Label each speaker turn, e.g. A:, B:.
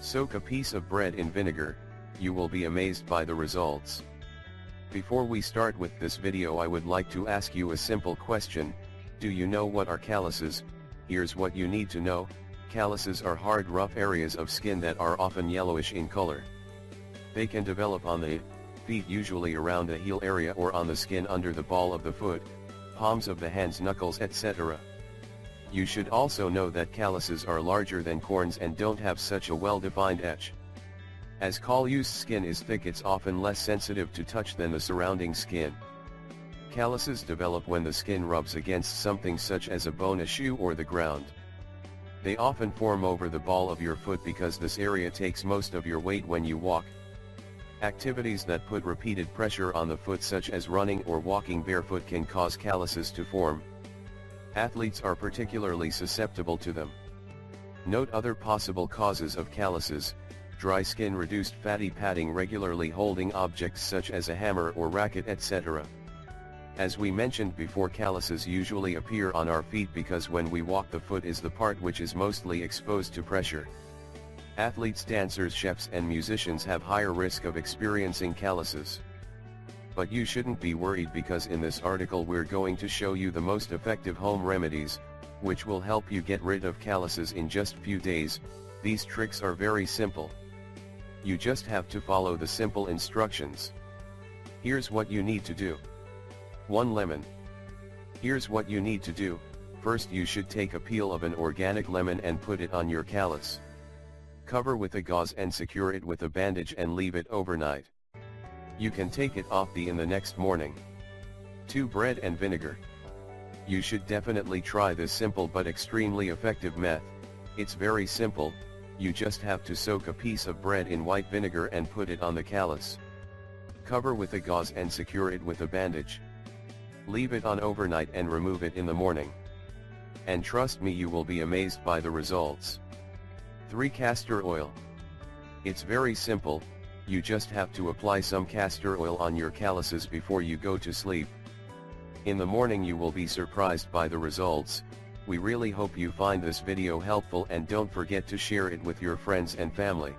A: Soak a piece of bread in vinegar, you will be amazed by the results. Before we start with this video, I would like to ask you a simple question. Do you know what are calluses? Here's what you need to know. Calluses are hard, rough areas of skin that are often yellowish in color. They can develop on the feet, usually around the heel area, or on the skin under the ball of the foot, palms of the hands, knuckles, etc. You should also know that calluses are larger than corns and don't have such a well-defined edge. As callus skin is thick, it's often less sensitive to touch than the surrounding skin. Calluses develop when the skin rubs against something such as a bone, a shoe, or the ground. They often form over the ball of your foot because this area takes most of your weight when you walk. Activities that put repeated pressure on the foot, such as running or walking barefoot, can cause calluses to form. Athletes are particularly susceptible to them. Note other possible causes of calluses: dry skin, reduced fatty padding, regularly holding objects such as a hammer or racket, etc. As we mentioned before, calluses usually appear on our feet because when we walk, the foot is the part which is mostly exposed to pressure. Athletes, dancers, chefs, and musicians have higher risk of experiencing calluses. But you shouldn't be worried, because in this article we're going to show you the most effective home remedies, which will help you get rid of calluses in just few days. These tricks are very simple. You just have to follow the simple instructions. Here's what you need to do. 1 lemon. Here's what you need to do. First, you should take a peel of an organic lemon and put it on your callus. Cover with a gauze and secure it with a bandage and leave it overnight. You can take it off in the next morning. 2 bread and vinegar. You should definitely try this simple but extremely effective method. It's very simple. You just have to soak a piece of bread in white vinegar and put it on the callus. Cover with a gauze and secure it with a bandage. Leave it on overnight and remove it in the morning. And trust me, you will be amazed by the results. 3 castor oil. It's very simple. You just have to apply some castor oil on your calluses before you go to sleep. In the morning you will be surprised by the results. We really hope you find this video helpful, and don't forget to share it with your friends and family.